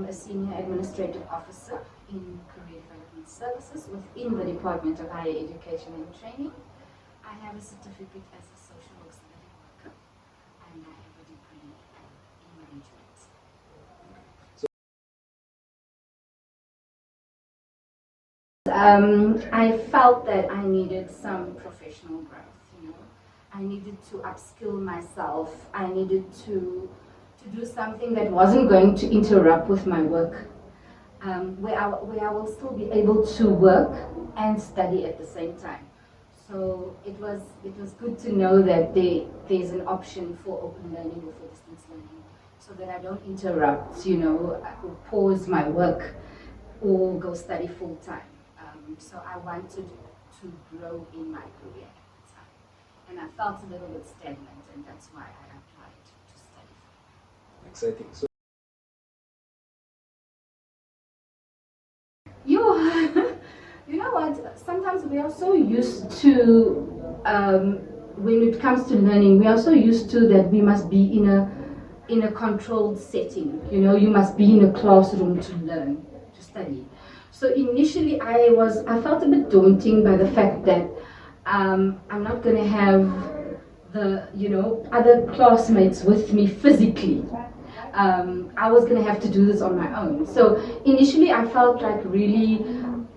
a senior administrative officer in career development services within the Department of Higher Education and Training. I have a certificate as a social work study worker, and I have a degree in management. I felt that I needed some professional growth, I needed to upskill myself. I needed to do something that wasn't going to interrupt with my work, where I will still be able to work and study at the same time. So it was good to know that there's an option for open learning or for distance learning, so that I don't interrupt, or pause my work or go study full time. So I wanted to grow in my career at the time, and I felt a little bit stagnant, and that's why I applied to study. Exciting. So you know what? Sometimes we are so used to, when it comes to learning, we are so used to that we must be in a controlled setting. You must be in a classroom to learn, to study. So initially, I felt a bit daunting by the fact that I'm not going to have the other classmates with me physically. I was going to have to do this on my own. So initially, I felt like really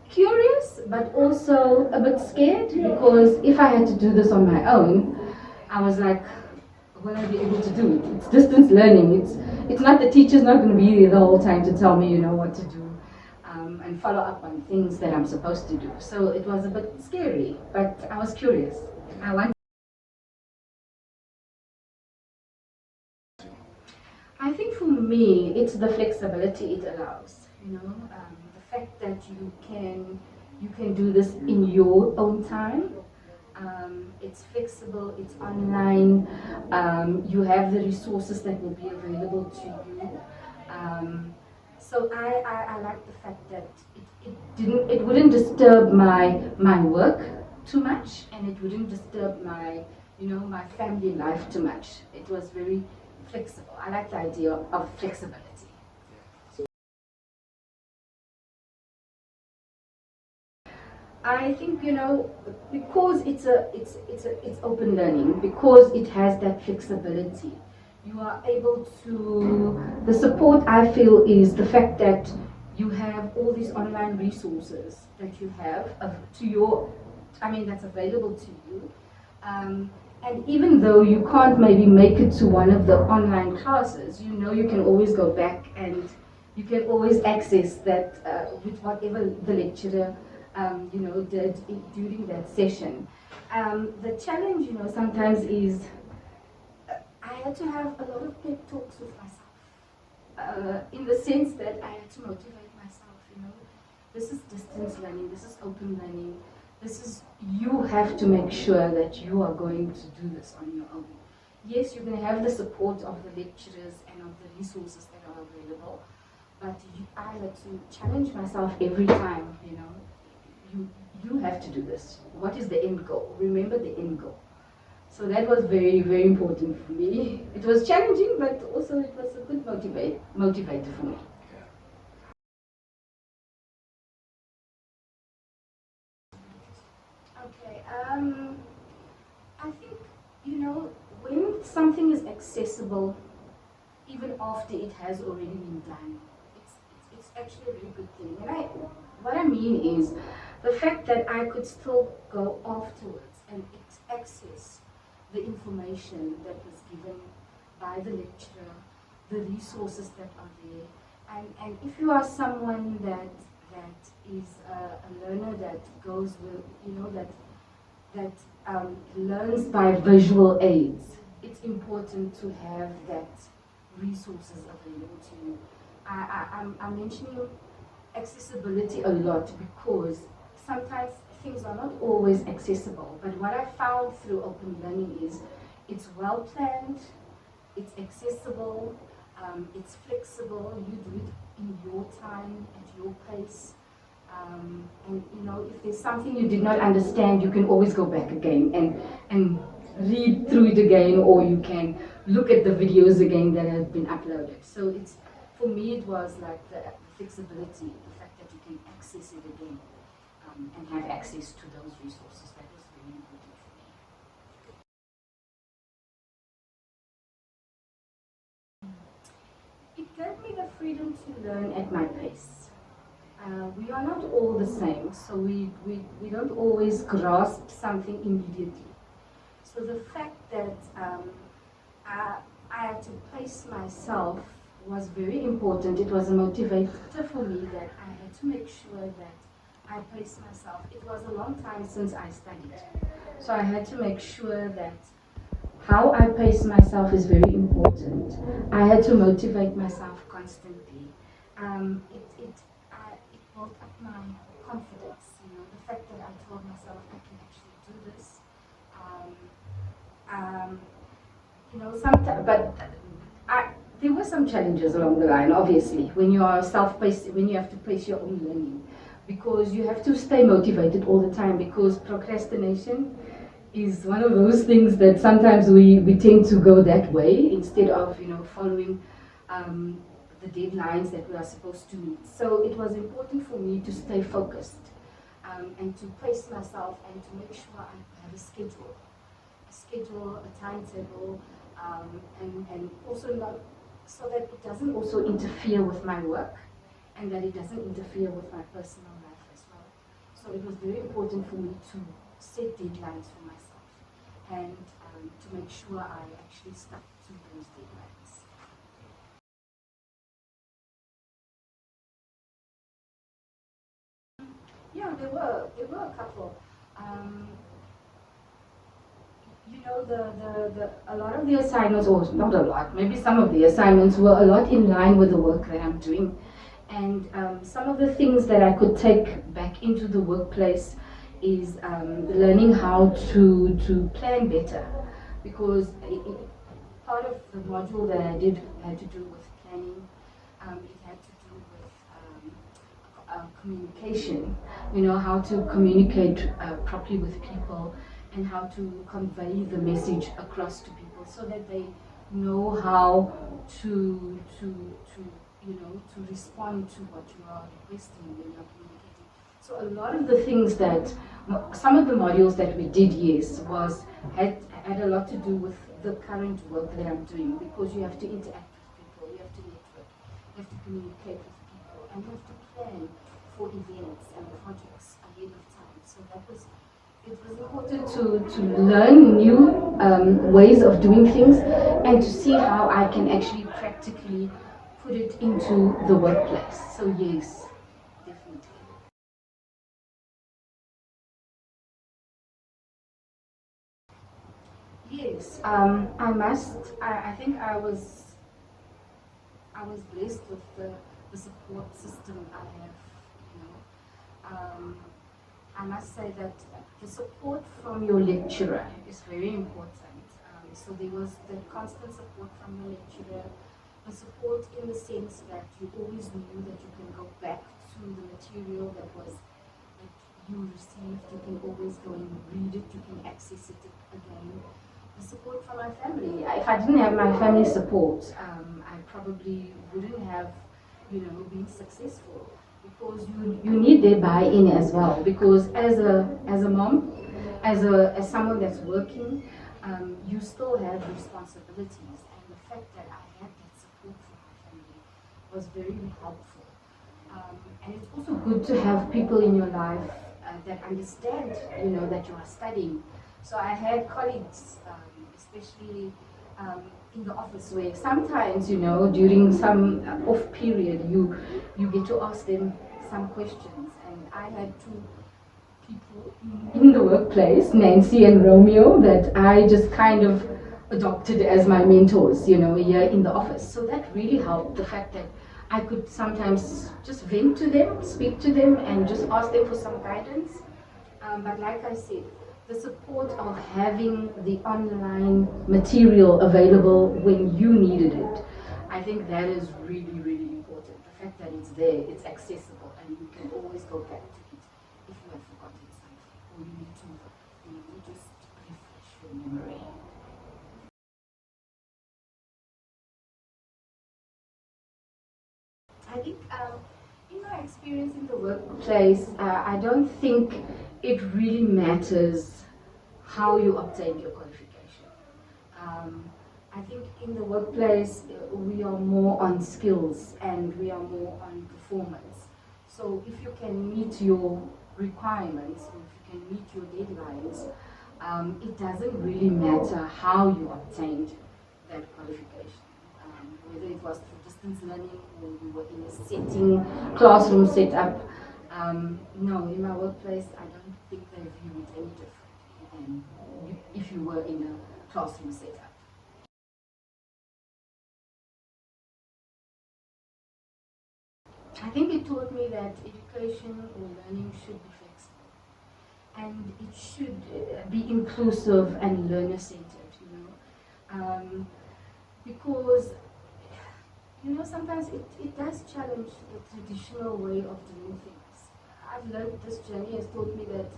curious, but also a bit scared, because if I had to do this on my own, I was like, will I be able to do it? It's distance learning. It's not, the teacher's not going to be there the whole time to tell me, what to do. And follow up on things that I'm supposed to do. So it was a bit scary, but I was curious. I think for me, it's the flexibility it allows. The fact that you can do this in your own time. It's flexible. It's online. You have the resources that will be available to you. So I like the fact that it wouldn't disturb my work too much, and it wouldn't disturb my my family life too much. It was very flexible. I like the idea of flexibility. I think because it's open learning, because it has that flexibility, you are able to, the support I feel is the fact that you have all these online resources that you have that's available to you. And even though you can't maybe make it to one of the online classes, you can always go back and you can always access that with whatever the lecturer did during that session. The challenge, sometimes is I had to have a lot of pep talks with myself, in the sense that I had to motivate myself. This is distance learning, this is open learning, you have to make sure that you are going to do this on your own. Yes, you're going to have the support of the lecturers and of the resources that are available, but I had to challenge myself every time. You have to do this. What is the end goal? Remember the end goal. So that was very, very important for me. It was challenging, but also it was a good motivator for me. Okay, I think, when something is accessible, even after it has already been done, it's actually a really good thing. And what I mean is the fact that I could still go afterwards and access the information that was given by the lecturer, the resources that are there. And if you are someone that is a learner that goes with, that learns by visual aids, it's important to have that resources available to you. I'm mentioning accessibility a lot because sometimes things are not always accessible, but what I found through open learning is it's well planned, it's accessible, it's flexible, you do it in your time, at your pace, and if there's something you did not understand, you can always go back again and read through it again, or you can look at the videos again that have been uploaded. So for me it was like the flexibility, the fact that you can access it again and have access to those resources. That was very important for me. It gave me the freedom to learn at my pace. We are not all the same, so we don't always grasp something immediately. So the fact that I had to pace myself was very important. It was a motivator for me that I had to make sure that I paced myself. It was a long time since I studied, so I had to make sure that how I pace myself is very important. I had to motivate myself constantly. It built up my confidence. The fact that I told myself I can actually do this. Sometimes, but there were some challenges along the line. Obviously, when you are self-paced, when you have to pace your own learning, because you have to stay motivated all the time. Because procrastination is one of those things that sometimes we tend to go that way instead of following the deadlines that we are supposed to meet. So it was important for me to stay focused and to pace myself and to make sure I have a schedule, a timetable, and also not so that it doesn't also interfere with my work and that it doesn't interfere with my personal life as well. So it was very important for me to set deadlines for myself and to make sure I actually stuck to those deadlines. Yeah, there were a couple. Um, a lot of the assignments, or not a lot, maybe some of the assignments were a lot in line with the work that I'm doing. And some of the things that I could take back into the workplace is learning how to plan better. Because part of the module that I did had to do with planning, it had to do with communication, how to communicate properly with people and how to convey the message across to people so that they know how to respond to what you are requesting when you're communicating. So a lot of the things that, some of the modules that we did, yes, had a lot to do with the current work that I'm doing, because you have to interact with people, you have to network, you have to communicate with people, and you have to plan for events and projects ahead of time. So it was important to learn new ways of doing things and to see how I can actually practically put it into the workplace. So yes, definitely. Yes, I think I was blessed with the support system I have. You know, um, I must say that the support from your lecturer is very important. So there was the constant support from your lecturer, the support in the sense that you always knew that you can go back to the material that you received. You can always go and read it. You can access it again. The support from my family. If I didn't have my family support, I probably wouldn't have, been successful, because you need their buy-in as well. Because as a mom, as someone that's working, you still have responsibilities, and the fact that I had that support from my family was very helpful. And it's also good to have people in your life that understand, that you are studying. So I had colleagues, especially in the office, where sometimes, during some off period, you get to ask them some questions. And I had two people in the workplace, Nancy and Romeo, that I just kind of adopted as my mentors, here in the office. So that really helped, the fact that I could sometimes just vent to them, speak to them, and just ask them for some guidance. But like I said, the support of having the online material available when you needed it, I think that is really, really important. The fact that it's there, it's accessible, and you can always go back to it if you have forgotten something, or you need to, just refresh your memory. I think in my experience in the workplace, I don't think it really matters how you obtain your qualification. Um, I think in the workplace we are more on skills and we are more on performance. So if you can meet your requirements, or if you can meet your deadlines, it doesn't really matter how you obtained that qualification. Whether it was through distance learning or you were in a setting, classroom setup. No, in my workplace, I don't think they view it any differently than if you were in a classroom setup. I think it taught me that education or learning should be flexible and it should be inclusive and learner-centered, because sometimes it does challenge the traditional way of doing things. I've learned this journey has taught me that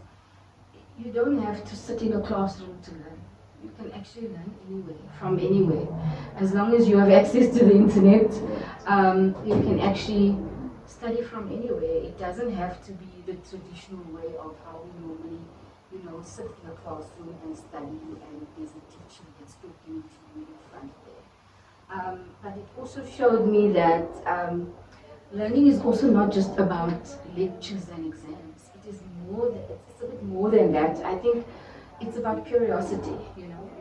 you don't have to sit in a classroom to learn. You can actually learn anywhere, from anywhere. As long as you have access to the internet, you can actually study from anywhere. It doesn't have to be the traditional way of how we normally, sit in a classroom and study and there's a teacher that's talking to you in front there. But it also showed me that learning is also not just about lectures and exams. It is more. It's a bit more than that. I think it's about curiosity.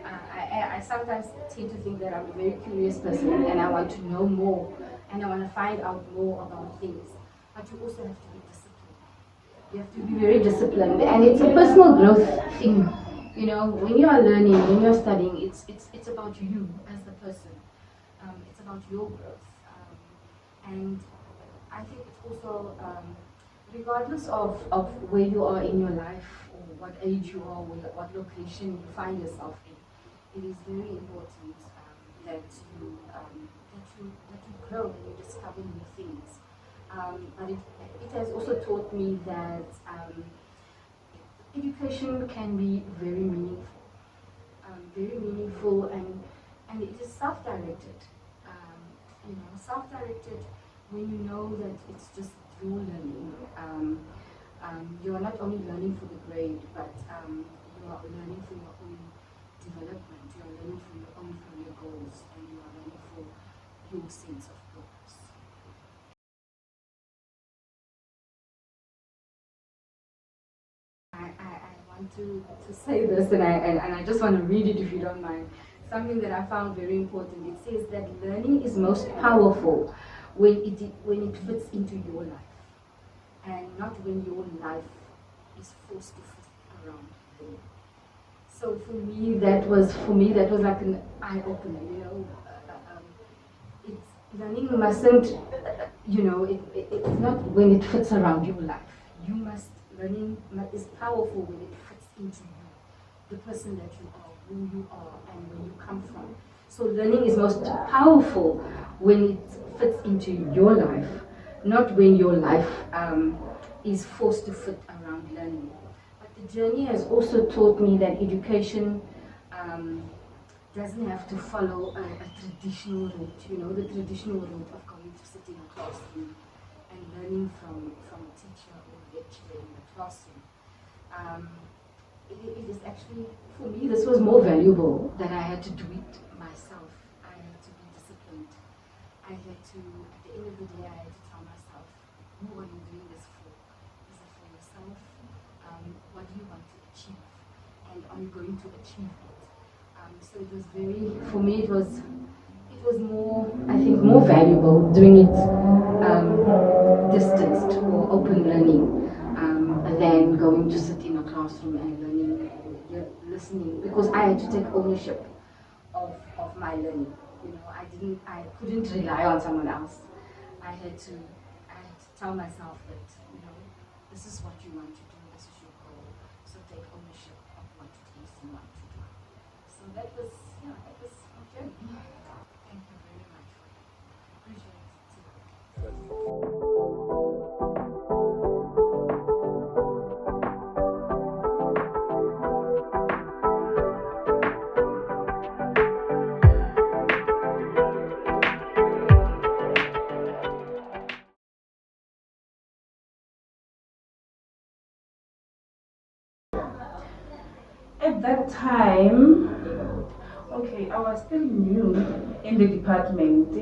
I sometimes tend to think that I'm a very curious person and I want to know more and I want to find out more about things. But you also have to be disciplined. You have to be very disciplined, and it's a personal growth thing. When you are learning, when you're studying, it's about you as the person. It's about your growth, and I think it's also, regardless of where you are in your life or what age you are, or what location you find yourself in, it is very important that you grow and you discover new things. But it has also taught me that education can be very meaningful, and it is self-directed. Self-directed when you know that it's just your learning. You are not only learning for the grade, but you are learning for your own development. You are learning for your own career goals, and you are learning for your sense of purpose. I want to say this, and I just want to read it if you don't mind. Something that I found very important. It says that learning is most powerful when it fits into your life, and not when your life is forced to fit around learning. So for me that was like an eye opener. It's learning mustn't, it's not when it fits around your life. Learning is powerful when it fits into you, the person that you are, who you are, and where you come from. So learning is most powerful when it fits into your life, not when your life is forced to fit around learning. But the journey has also taught me that education doesn't have to follow a traditional route, the traditional route of going to sit in a classroom and learning from a teacher or a lecturer in the classroom. It is actually, for me, this was more valuable that I had to do it myself. I had to be disciplined. I had to, at the end of the day, I had to tell myself, who are you doing this for? Is it for yourself? What do you want to achieve? And are you going to achieve it? So it was for me, it was more, I think, more valuable doing it distanced or open learning than going to sit in a classroom and learning, listening, because I had to take ownership of my learning. I couldn't rely on someone else. I had to tell myself that, this is what you want to do, this is your goal, so take ownership of what it is you want to do. So that was my journey. Thank you very much for that. Appreciate it. that time, okay, I was still new in the department,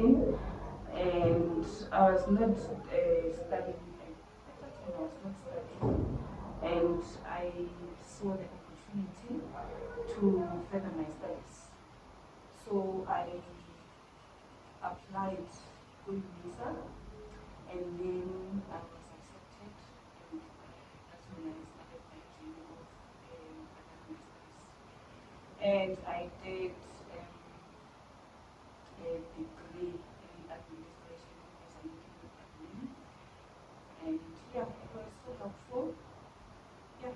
and I was not studying. I was not studying, and I saw the opportunity to further my studies. So I applied for visa, and then I was accepted, and that's when I started my journey of academic studies. And I did a degree in administration as an admin, and yeah, it was so helpful. Yeah.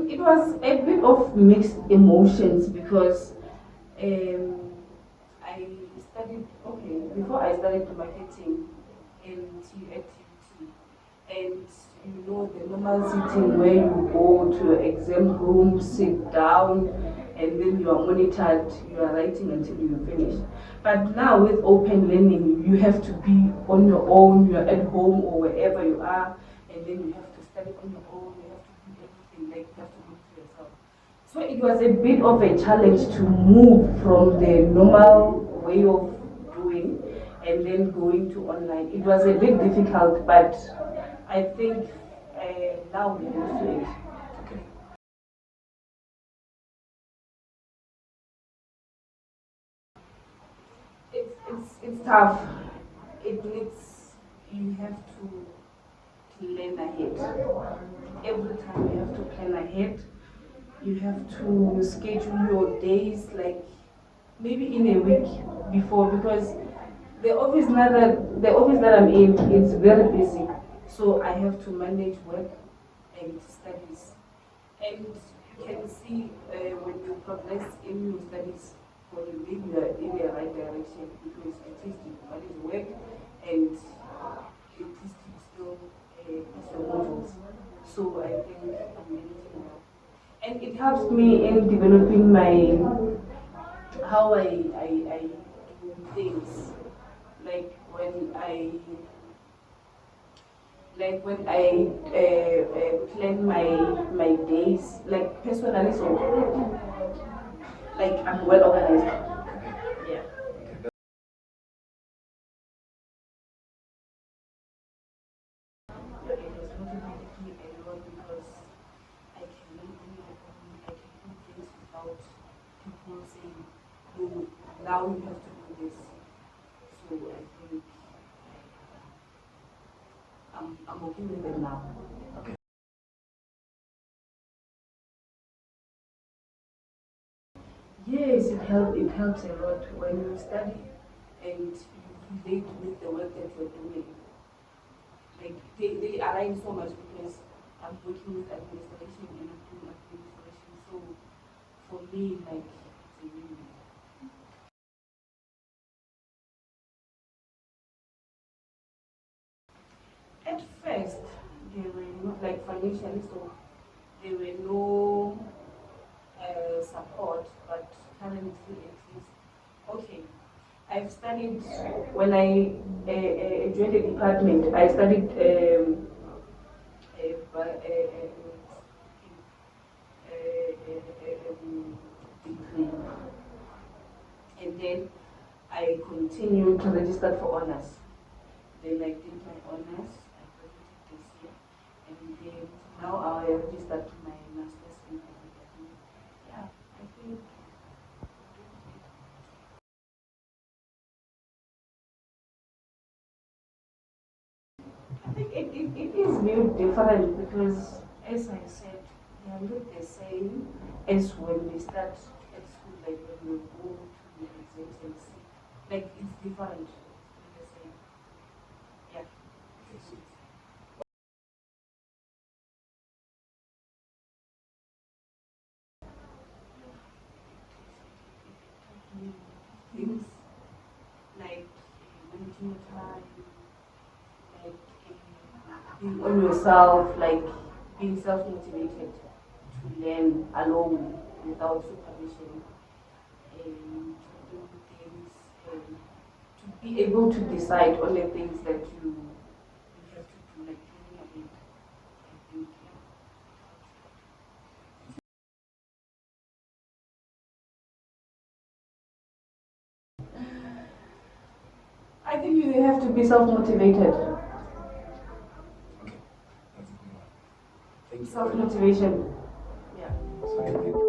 It was a bit of mixed emotions because I studied, okay, before I studied marketing in TUT, and you know the normal sitting where you go to your exam room, sit down, and then you are monitored, you are writing until you finish. But now with open learning, you have to be on your own, you are at home or wherever you are, and then you have to study on your own, you have to do everything, like you have to do it yourself. So it was a bit of a challenge to move from the normal way of doing and then going to online. It was a bit difficult, but I think now we're used to it. Okay. It's tough. It needs, you have to plan ahead. Every time you have to plan ahead. You have to schedule your days like maybe in a week before, because the office that I'm in is very busy. So I have to manage work and studies. And you can see when you progress in your studies, when you think you are in the right direction, because at least you manage work and at least you still pass your modules. So I think I'm managing well. And it helps me in developing my how I do things. Like when I plan my days, like personally, so like I'm well organized. Yeah. Okay. It has motivated me a lot because I can learn on my own. I can do things without people saying, "No, now you have to do this." So I think I'm okay with it now. Okay. Yes, it helps a lot when you study and you relate with the work that you're doing. Like they align so much because I'm working with administration and I'm doing administration. So for me, like it's a win. At first, they were not like financially, so there were no support, but currently at least, okay. I've studied, when I joined the department, I studied degree, and then I continued to register for honors. Then I did my honors, I graduated this year, and then now I registered to my master's in education. Yeah, I think it is very different because, as I said, they are not the same as when we start at school, like when we go to the exams and see. Like, it's different. It's not the same. Yeah. Things like managing your time, like being on yourself, like being self motivated to learn alone without supervision, and to do things, and to be able to decide on the things that you think you have to be self-motivated. Okay, that's a good one. Thank you. Self-motivation. Yeah. So I think